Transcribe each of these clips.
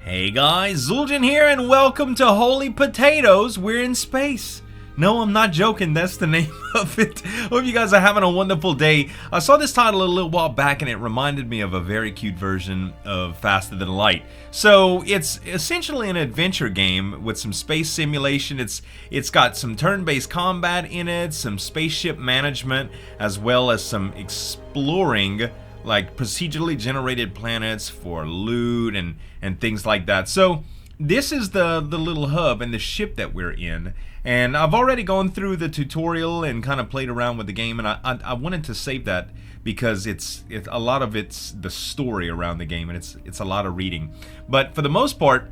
Hey guys, Zul'jin here and welcome to Holy Potatoes, We're in Space. No, I'm not joking, that's the name of it. Hope you guys are having a wonderful day. I saw this title a little while back and it reminded me of a very cute version of Faster Than Light. So it's essentially an adventure game with some space simulation. It's got some turn-based combat in it, some spaceship management, as well as some exploring, like procedurally generated planets for loot and things like that. So this is the little hub and the ship that we're in, and I've already gone through the tutorial and kind of played around with the game, and I wanted to save that because it's a lot of it's the story around the game, and it's a lot of reading. But for the most part,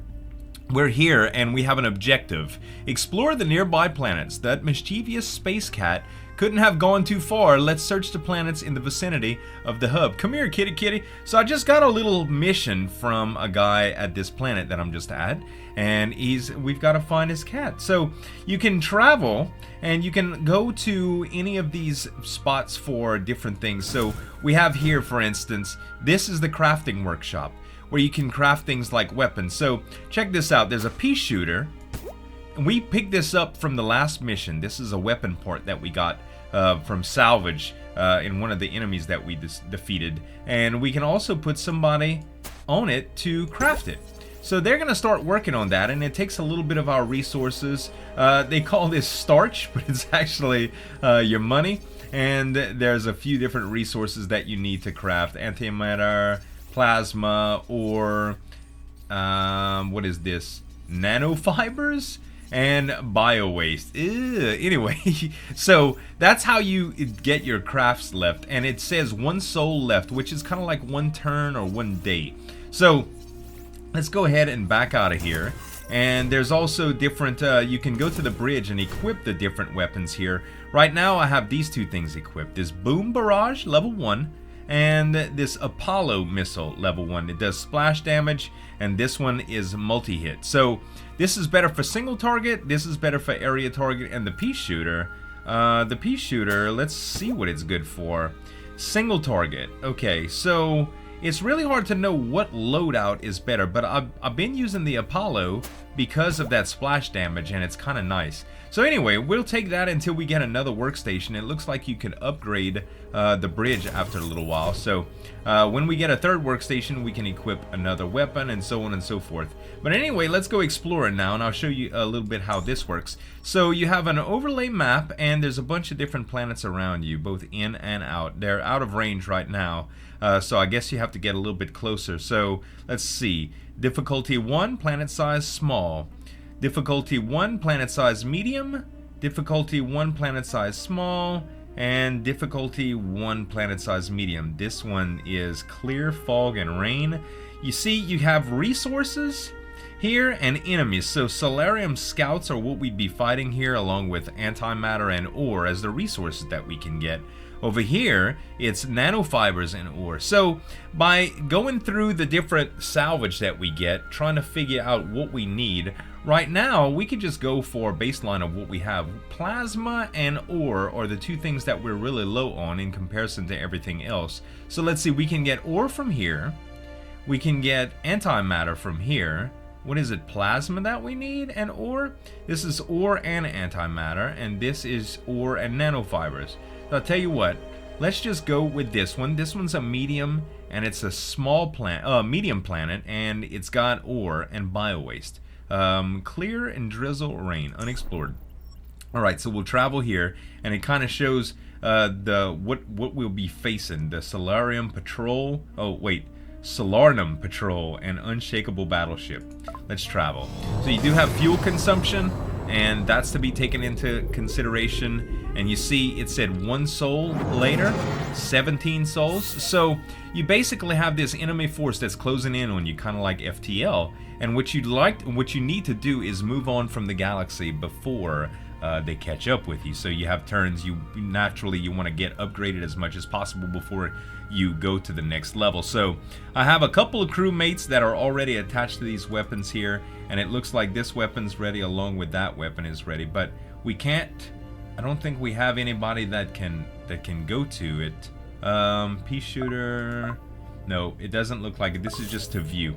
we're here and we have an objective: explore the nearby planets. That mischievous space cat couldn't have gone too far. Let's search the planets in the vicinity of the hub. Come here, kitty kitty. So I just got a little mission from a guy at this planet that I'm just at, and we've got to find his cat. So you can travel and you can go to any of these spots for different things. So we have here, for instance, this is the crafting workshop where you can craft things like weapons. So check this out. There's a pea shooter. We picked this up from the last mission. This is a weapon port that we got from salvage in one of the enemies that we defeated. And we can also put somebody on it to craft it. So they're going to start working on that, and it takes a little bit of our resources. They call this starch, but it's actually your money. And there's a few different resources that you need to craft. Antimatter, plasma, or what is this? Nanofibers? And bio waste. Anyway, so that's how you get your crafts left, and it says 1 soul left, which is kind of like 1 turn or 1 day. So let's go ahead and back out of here. And there's also different, you can go to the bridge and equip the different weapons here. Right now I have these 2 things equipped: this boom barrage level 1 and this Apollo missile level 1. It does splash damage, and this one is multi-hit. So this is better for single target, this is better for area target, and the pea shooter, let's see what it's good for. Single target. Okay, so it's really hard to know what loadout is better, but I've been using the Apollo because of that splash damage, and it's kind of nice. So anyway, we'll take that until we get another workstation. It looks like you can upgrade the bridge after a little while. So when we get a 3rd workstation, we can equip another weapon and so on and so forth. But anyway, let's go exploring now, and I'll show you a little bit how this works. So you have an overlay map, and there's a bunch of different planets around you, both in and out. They're out of range right now, so I guess you have to get a little bit closer. So let's see. Difficulty 1, planet size small. Difficulty 1, planet size medium. Difficulty 1, planet size small. And difficulty 1, planet size medium. This one is clear, fog, and rain. You see, you have resources here and enemies. So Solarium scouts are what we'd be fighting here, along with antimatter and ore as the resources that we can get. Over here, it's nanofibers and ore. So by going through the different salvage that we get, trying to figure out what we need, right now we could just go for a baseline of what we have. Plasma and ore are the 2 things that we're really low on in comparison to everything else. So let's see, we can get ore from here. We can get antimatter from here. What is it, plasma that we need and ore? This is ore and antimatter, and this is ore and nanofibers. So I'll tell you what, let's just go with this one. This one's a medium, and it's a small medium planet, and it's got ore and bio waste. Clear and drizzle rain, unexplored. Alright, so we'll travel here, and it kind of shows what we'll be facing. The Solarium Patrol, Solarnum Patrol and Unshakable Battleship. Let's travel. So you do have fuel consumption, and that's to be taken into consideration. And you see it said 1 soul later, 17 souls. So you basically have this enemy force that's closing in on you, kind of like FTL. And what you need to do is move on from the galaxy before they catch up with you. So you have turns. You naturally want to get upgraded as much as possible before you go to the next level. So I have a couple of crewmates that are already attached to these weapons here, and it looks like this weapon's ready along with that weapon is ready, but we can't, I don't think we have anybody that can go to it. Pea shooter, no, it doesn't look like it. This is just to view.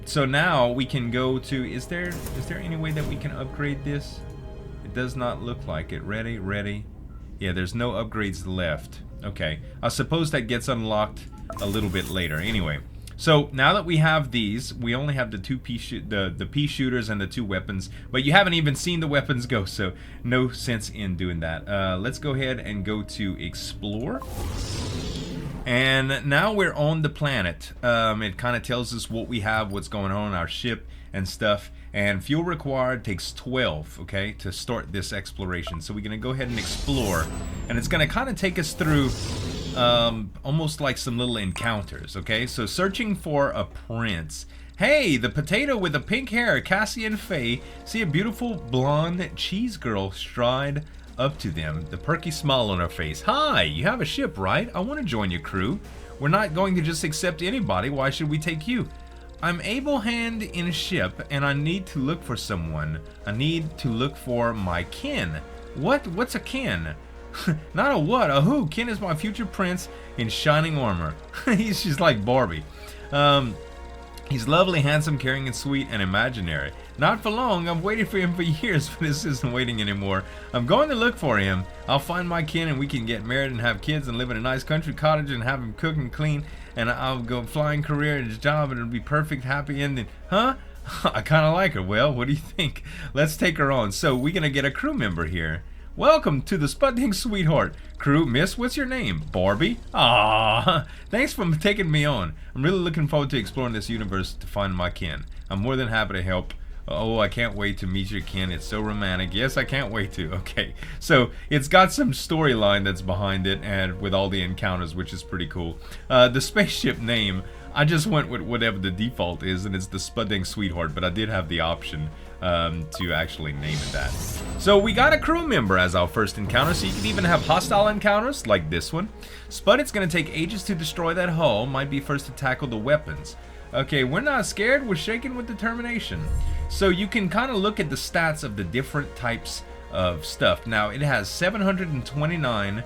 So now we can go to, is there any way that we can upgrade this? It does not look like it. Ready. Yeah, there's no upgrades left. Okay, I suppose that gets unlocked a little bit later. Anyway, so now that we have these, we only have the two the pea shooters and the 2 weapons, but you haven't even seen the weapons go, so no sense in doing that. Let's go ahead and go to explore. And now we're on the planet. It kind of tells us what we have, what's going on our ship and stuff. And fuel required takes 12, okay, to start this exploration. So we're going to go ahead and explore. And it's going to kind of take us through almost like some little encounters, okay? So searching for a prince. Hey, the potato with the pink hair, Cassie and Fay, see a beautiful blonde cheese girl stride up to them, the perky smile on her face. Hi, you have a ship, right? I want to join your crew. We're not going to just accept anybody. Why should we take you? I'm able hand in a ship, and I need to look for someone. I need to look for my kin. What's a kin? Not a what, a who. Kin is my future prince in shining armor. She's like Barbie. He's lovely, handsome, caring, and sweet, and imaginary. Not for long. I've waited for him for years, but this isn't waiting anymore. I'm going to look for him. I'll find my kin, and we can get married and have kids and live in a nice country cottage and have him cook and clean. And I'll go flying career and his job, and it'll be perfect, happy ending. Huh? I kind of like her. Well, what do you think? Let's take her on. So we're going to get a crew member here. Welcome to the Sputnik Sweetheart crew. Miss, what's your name? Barbie? Ah, thanks for taking me on. I'm really looking forward to exploring this universe to find my kin. I'm more than happy to help. Oh, I can't wait to meet your kin. It's so romantic. Yes, I can't wait to. Okay, so it's got some storyline that's behind it, and with all the encounters, which is pretty cool. The spaceship name, I just went with whatever the default is, and it's the Sputnik Sweetheart, but I did have the option to actually name it that. So we got a crew member as our first encounter, so you can even have hostile encounters like this one. Spud, it's going to take ages to destroy that hull. Might be first to tackle the weapons. Okay, we're not scared, we're shaking with determination. So you can kind of look at the stats of the different types of stuff. Now it has 729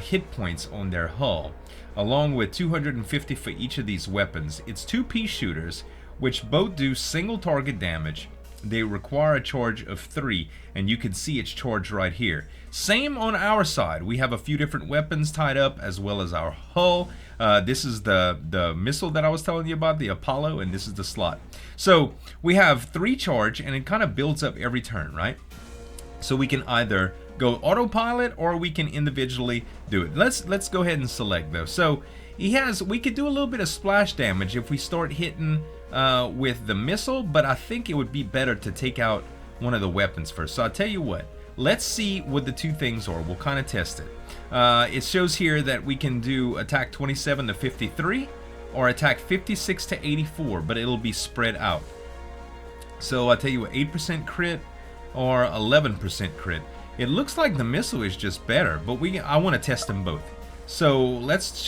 hit points on their hull, along with 250 for each of these weapons. It's 2 pea shooters, which both do single target damage. They require a charge of 3, and you can see its charge right here. Same on our side. We have a few different weapons tied up, as well as our hull. This is the missile that I was telling you about, the Apollo, and this is the slot. So we have 3 charge, and it kind of builds up every turn, right? So we can either go autopilot, or we can individually do it. Let's go ahead and select though. So we could do a little bit of splash damage if we start hitting with the missile, but I think it would be better to take out one of the weapons first. So I'll tell you what, let's see what the 2 things are. We'll kind of test it. It shows here that we can do attack 27 to 53 or attack 56 to 84, but it'll be spread out. So I'll tell you what, 8% crit or 11% crit. It looks like the missile is just better, but I want to test them both. So let's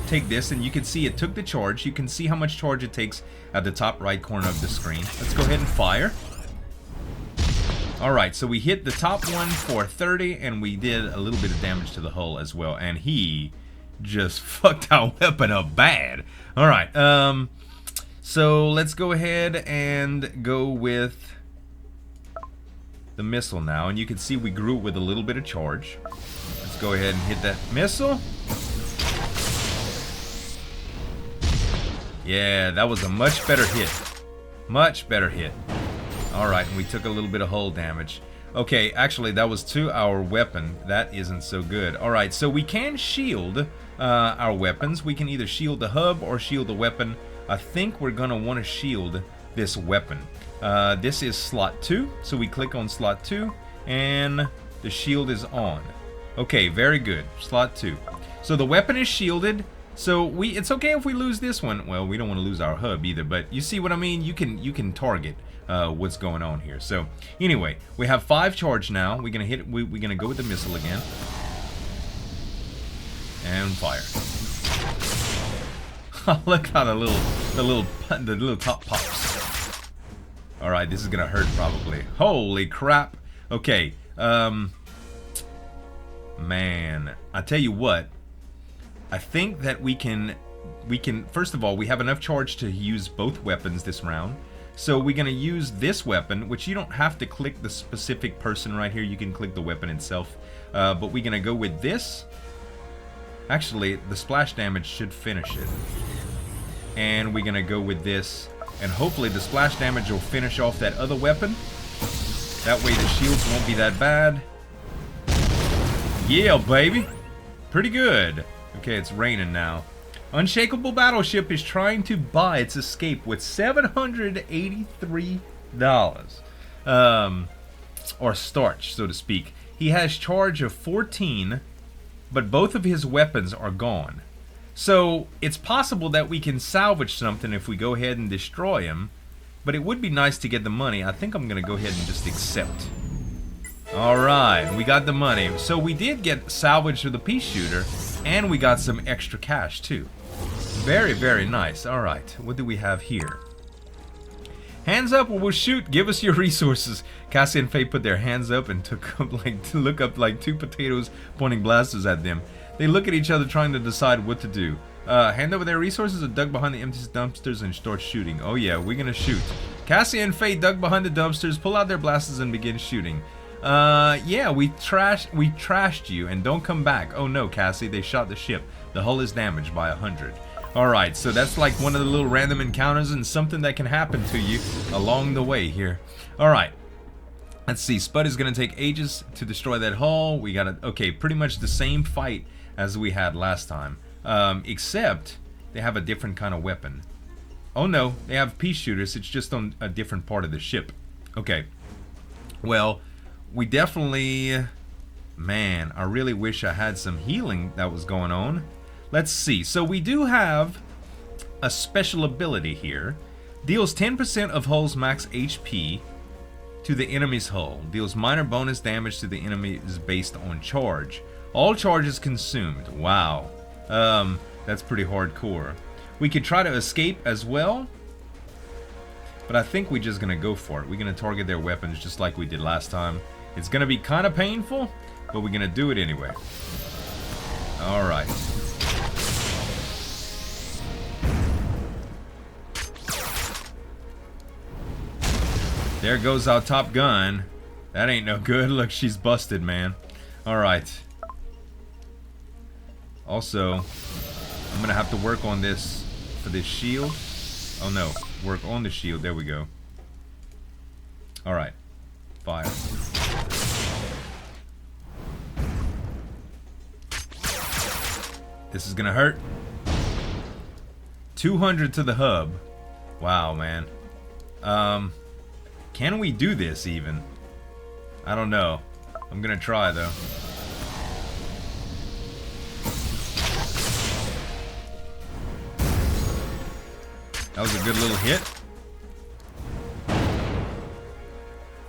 take this, and you can see it took the charge. You can see how much charge it takes at the top right corner of the screen. Let's go ahead and fire. Alright, so we hit the top one for 30, and we did a little bit of damage to the hull as well. And he just fucked our weapon up bad. Alright, so let's go ahead and go with the missile now. And you can see we grew it with a little bit of charge. Let's go ahead and hit that missile. Yeah, that was a much better hit. Much better hit. Alright, and we took a little bit of hull damage. Okay, actually that was to our weapon. That isn't so good. Alright, so we can shield our weapons. We can either shield the hub or shield the weapon. I think we're gonna want to shield this weapon. This is slot 2, so we click on slot 2 and the shield is on. Okay, very good. Slot 2. So the weapon is shielded. So it's okay if we lose this one. Well, we don't want to lose our hub either, but you see what I mean? You can target what's going on here. So anyway, we have 5 charge now. We're gonna hit. We're gonna go with the missile again and fire. Look how the little top pops. All right, this is gonna hurt probably. Holy crap! Okay, man, I tell you what. I think that we can we can, first of all, we have enough charge to use both weapons this round. So we're going to use this weapon, which you don't have to click the specific person right here. You can click the weapon itself. But we're going to go with this. Actually, the splash damage should finish it. And we're going to go with this. And hopefully the splash damage will finish off that other weapon. That way the shields won't be that bad. Yeah, baby. Pretty good. Okay, it's raining now. Unshakable Battleship is trying to buy its escape with $783. Or starch, so to speak. He has charge of 14, but both of his weapons are gone. So, it's possible that we can salvage something if we go ahead and destroy him. But it would be nice to get the money. I think I'm going to go ahead and just accept. Alright, we got the money. So we did get salvage for the pea shooter, and we got some extra cash too. Very, very nice. Alright, what do we have here? Hands up or we'll shoot. Give us your resources. Cassie and Fay put their hands up and took up look up like two potatoes pointing blasters at them. They look at each other trying to decide what to do. Hand over their resources or dug behind the empty dumpsters and start shooting. Oh yeah, we're gonna shoot. Cassie and Fay dug behind the dumpsters, pull out their blasters and begin shooting. Yeah, we trashed you and don't come back. Oh no, Cassie, they shot the ship. The hull is damaged by 100. Alright, so that's like one of the little random encounters and something that can happen to you along the way here. Alright. Let's see, Spud is going to take ages to destroy that hull. We got okay, pretty much the same fight as we had last time. Except they have a different kind of weapon. Oh no, they have pea shooters. It's just on a different part of the ship. Okay. Well, we definitely... Man, I really wish I had some healing that was going on. Let's see. So we do have a special ability here. Deals 10% of hull's max HP to the enemy's hull. Deals minor bonus damage to the enemy is based on charge. All charges consumed. Wow. That's pretty hardcore. We could try to escape as well. But I think we're just going to go for it. We're going to target their weapons just like we did last time. It's going to be kind of painful, but we're going to do it anyway. Alright. There goes our Top Gun. That ain't no good. Look, she's busted, man. Alright. Also, I'm going to have to work on this for this shield. Oh no, work on the shield. There we go. Alright. Fire. This is going to hurt. 200 to the hub. Wow, man. Can we do this even? I don't know. I'm gonna try though. That was a good little hit.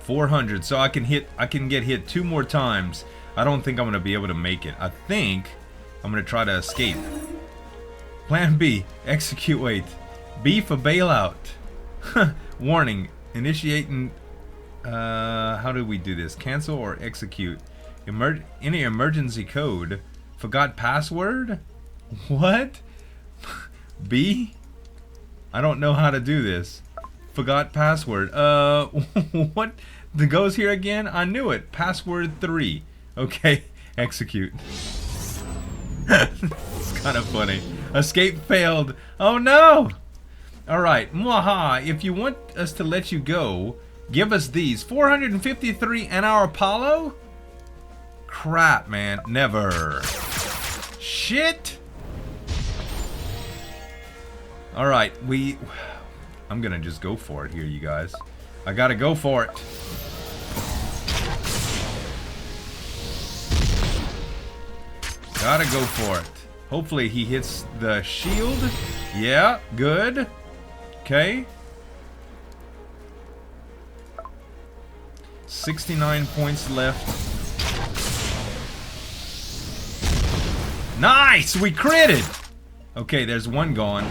400, so I can get hit 2 more times. I don't think I'm gonna be able to make it. I think I'm gonna try to escape. Plan B, execute wait. B for bailout. Warning. Initiating, how do we do this? Cancel or execute? Any emergency code. Forgot password? What? B? I don't know how to do this. Forgot password. What? The goes here again? I knew it. Password 3. Okay, execute. It's kind of funny. Escape failed. Oh no! Alright, mwaha, if you want us to let you go, give us these. 453 and our Apollo? Crap, man. Never. Shit! Alright, I'm gonna just go for it here, you guys. I gotta go for it. Gotta go for it. Hopefully he hits the shield. Yeah, good. Okay. 69 points left. Nice! We critted! Okay, there's one gone.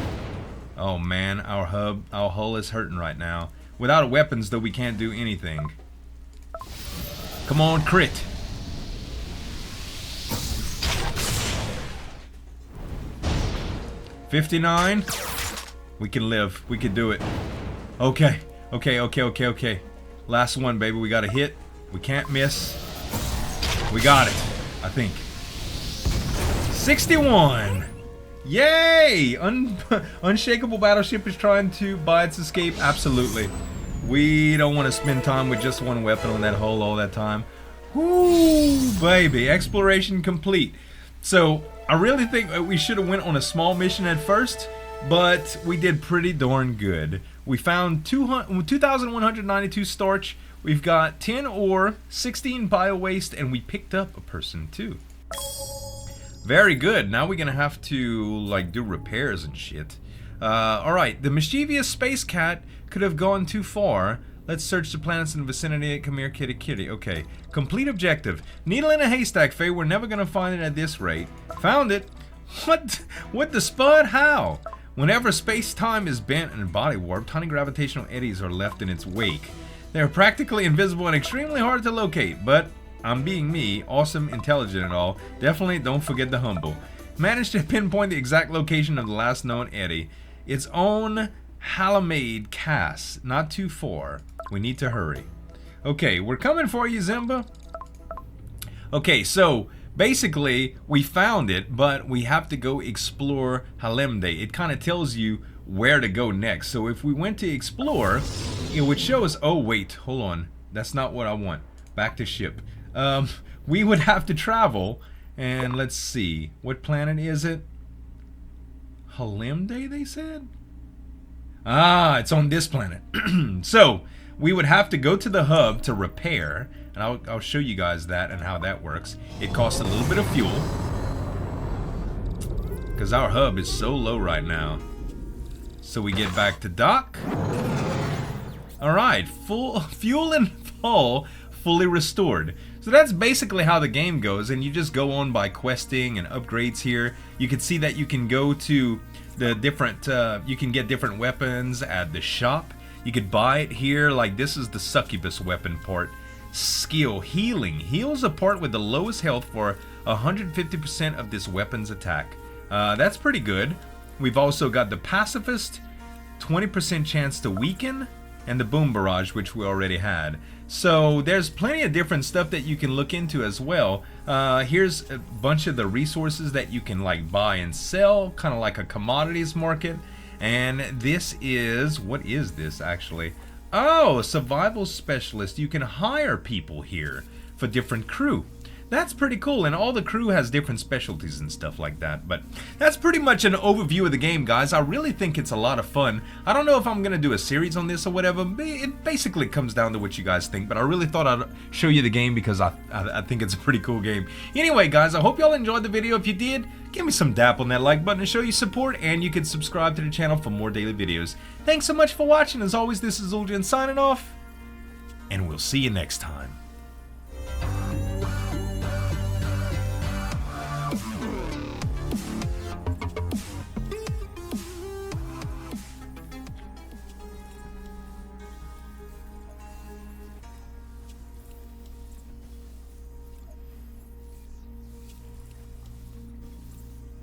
Oh man, our hull is hurting right now. Without weapons though, we can't do anything. Come on, crit. 59. We can live. We can do it. Okay. Okay. Last one, baby. We got to hit. We can't miss. We got it, I think. 61. Yay! Unshakable battleship is trying to buy its escape. Absolutely. We don't want to spend time with just one weapon on that hull all that time. Woo, baby. Exploration complete. So, I really think we should have went on a small mission at first, but we did pretty darn good. We found 2,192 starch. We've got 10 ore, 16 bio waste, and we picked up a person too. Very good. Now we're gonna have to like do repairs and shit. Alright, the mischievous space cat could have gone too far. Let's search the planets in the vicinity. Come here, kitty kitty. Okay. Complete objective. Needle in a haystack, Faye. We're never gonna find it at this rate. Found it. What the spud? How? Whenever space-time is bent and body warped, tiny gravitational eddies are left in its wake. They are practically invisible and extremely hard to locate, but I'm being me, awesome, intelligent and all. Definitely don't forget the humble. Managed to pinpoint the exact location of the last known eddy. Its own Halamade Cass. Not too far. We need to hurry. Okay, we're coming for you, Zimba. Okay, so basically we found it, but we have to go explore Halemde. It kind of tells you where to go next. So if we went to explore, it would show us, oh wait, hold on. That's not what I want. Back to ship. We would have to travel, and let's see, what planet is it? Halemde, they said? Ah, it's on this planet. So we would have to go to the hub to repair, and I'll show you guys that and how that works. It costs a little bit of fuel, because our hub is so low right now. So we get back to dock. Alright, full fuel and hull fully restored. So that's basically how the game goes, and you just go on by questing and upgrades here. You can see that you can go to the different, you can get different weapons at the shop. You could buy it here, like this is the succubus weapon part. Skill, healing. Heals a part with the lowest health for 150% of this weapon's attack. That's pretty good. We've also got the pacifist, 20% chance to weaken, and the boom barrage, which we already had. So there's plenty of different stuff that you can look into as well. Here's a bunch of the resources that you can like buy and sell, kind of like a commodities market. And this is, what is this actually? Oh, survival specialist. You can hire people here for different crew. That's pretty cool, and all the crew has different specialties and stuff like that. But that's pretty much an overview of the game, guys. I really think it's a lot of fun. I don't know if I'm gonna do a series on this or whatever. It basically comes down to what you guys think, but I really thought I'd show you the game because I think it's a pretty cool game. Anyway, guys, I hope y'all enjoyed the video. If you did, give me some dap on that like button to show you support, and you can subscribe to the channel for more daily videos. Thanks so much for watching. As always, this is Zucchinis signing off, and we'll see you next time.